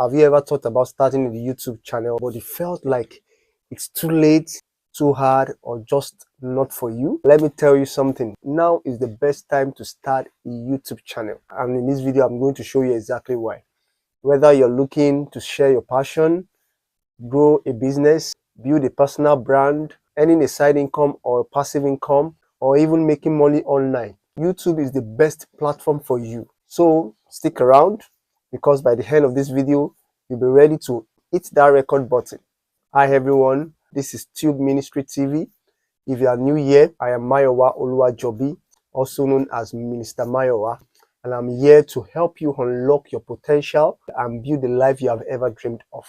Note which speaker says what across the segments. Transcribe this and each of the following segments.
Speaker 1: Have you ever thought about starting a YouTube channel, but it felt like it's too late, too hard, or just not for you? Let me tell you something. Now is the best time to start a YouTube channel. And in this video, I'm going to show you exactly why. Whether you're looking to share your passion, grow a business, build a personal brand, earning a side income or a passive income, or even making money online, YouTube is the best platform for you. So stick around, because by the end of this video, you'll be ready to hit that record button. Hi everyone, this is Tube Ministry TV. If you are new here, I am Mayowa Oluwajobi, also known as Minister Mayowa, and I'm here to help you unlock your potential and build the life you have ever dreamed of.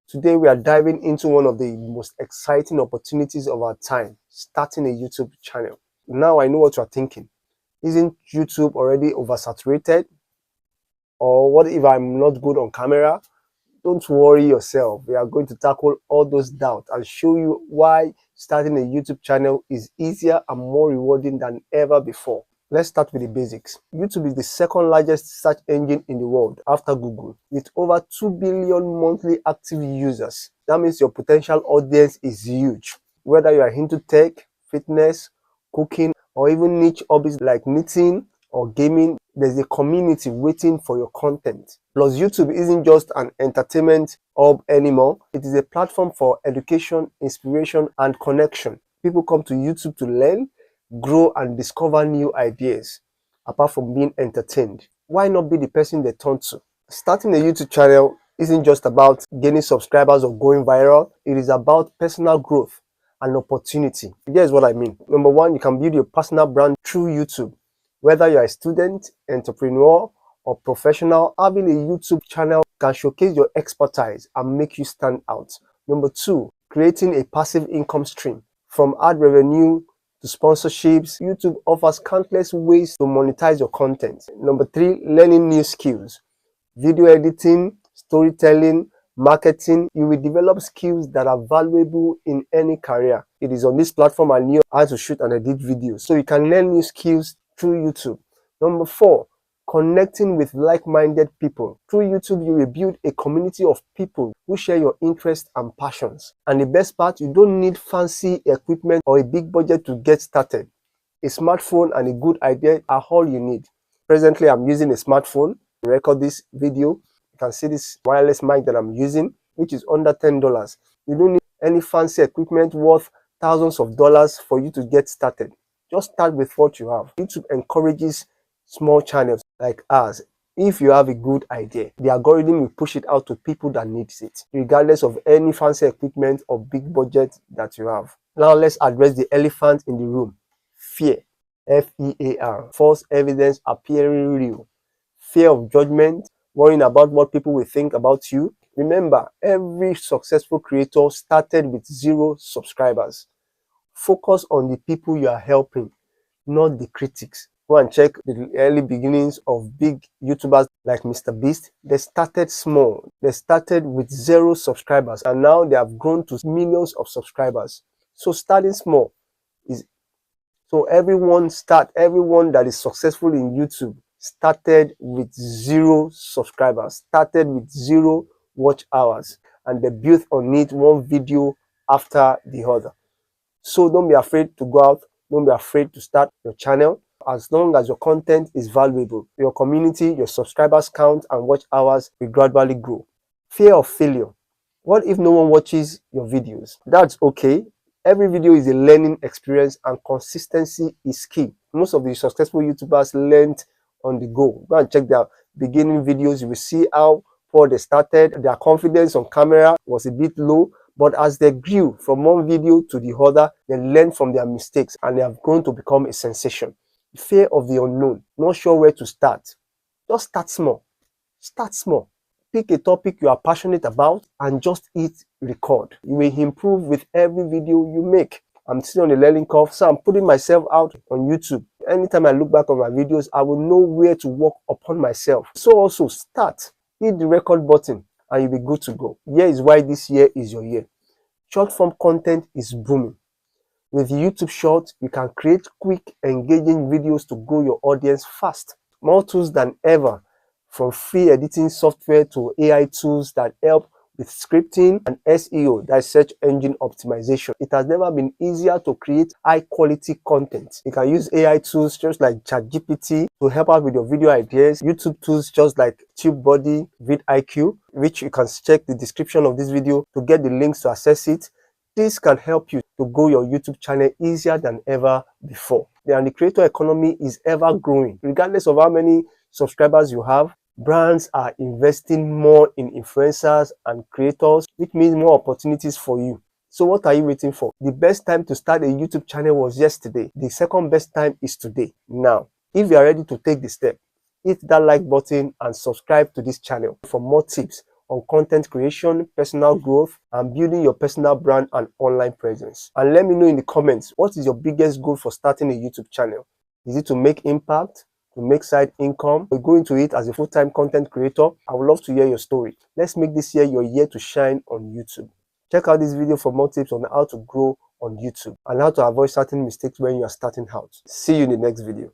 Speaker 1: Today we are diving into one of the most exciting opportunities of our time, starting a YouTube channel. Now I know what you're thinking. Isn't YouTube already oversaturated? Or what if I'm not good on camera? Don't worry yourself. We are going to tackle all those doubts and show you why starting a YouTube channel is easier and more rewarding than ever before. Let's start with the basics. YouTube is the second largest search engine in the world after Google, with over 2 billion monthly active users. That means your potential audience is huge. Whether you are into tech, fitness, cooking, or even niche hobbies like knitting or gaming, there's a community waiting for your content. Plus, YouTube isn't just an entertainment hub anymore. It is a platform for education, inspiration, and connection. People come to YouTube to learn, grow, and discover new ideas. Apart from being entertained, why not be the person they turn to? Starting a YouTube channel isn't just about gaining subscribers or going viral. It is about personal growth and opportunity. Here's what I mean. Number one, you can build your personal brand through YouTube. Whether you're a student, entrepreneur, or professional, having a YouTube channel can showcase your expertise and make you stand out. Number two, creating a passive income stream. From ad revenue to sponsorships, YouTube offers countless ways to monetize your content. Number three, learning new skills. Video editing, storytelling, marketing. You will develop skills that are valuable in any career. It is on this platform I knew how to shoot and edit videos, so you can learn new skills through YouTube. Number four, connecting with like-minded people. Through YouTube, you will build a community of people who share your interests and passions. And the best part, you don't need fancy equipment or a big budget to get started. A smartphone and a good idea are all you need. Presently, I'm using a smartphone to record this video. You can see this wireless mic that I'm using, which is under $10. You don't need any fancy equipment worth thousands of dollars for you to get started. Just start with what you have. YouTube encourages small channels like ours. If you have a good idea, the algorithm will push it out to people that needs it, regardless of any fancy equipment or big budget that you have. Now let's address the elephant in the room. Fear. F-E-A-R. False evidence appearing real. Fear of judgment, worrying about what people will think about you. Remember, every successful creator started with 0 subscribers. Focus on the people you are helping, not the critics. Go and check the early beginnings of big YouTubers like Mr. Beast. They started small. They started with 0 subscribers, and now they have grown to millions of subscribers. So starting small is everyone that is successful in YouTube started with 0 subscribers, started with 0 watch hours, and they built on it one video after the other. So don't be afraid to go out. Don't be afraid to start your channel. As long as your content is valuable, your community, your subscribers count, and watch hours will gradually grow. Fear of failure. What if no one watches your videos? That's okay. Every video is a learning experience, and consistency is key. Most of the successful YouTubers learned on the go. Go and check their beginning videos. You will see how poor they started. Their confidence on camera was a bit low. But as they grew from one video to the other, they learned from their mistakes and they have grown to become a sensation. Fear of the unknown. Not sure where to start. Just start small. Start small. Pick a topic you are passionate about and just hit record. You will improve with every video you make. I'm still on the learning curve, so I'm putting myself out on YouTube. Anytime I look back on my videos, I will know where to work upon myself. So also start. Hit the record button and you'll be good to go. Here is why this year is your year. Short form content is booming. With YouTube Shorts, you can create quick, engaging videos to grow your audience fast. More tools than ever from free editing software to AI tools that help with scripting and SEO, that's search engine optimization. It has never been easier to create high quality content. You can use AI tools just like ChatGPT to help out with your video ideas, YouTube tools just like TubeBuddy, vidIQ, which you can check the description of this video to get the links to access it. This can help you to grow your YouTube channel easier than ever before. And the creator economy is ever growing. Regardless of how many subscribers you have, brands are investing more in influencers and creators, which means more opportunities for you. So what are you waiting for? The best time to start a YouTube channel was yesterday. The second best time is today. Now, if you are ready to take the step, hit that like button and subscribe to this channel for more tips on content creation, personal growth, and building your personal brand and online presence. And let me know in the comments, what is your biggest goal for starting a YouTube channel? Is it to make impact, to make side income, or go into it as a full-time content creator? I would love to hear your story. Let's make this year your year to shine on YouTube. Check out this video for more tips on how to grow on YouTube and how to avoid certain mistakes when you are starting out. See you in the next video.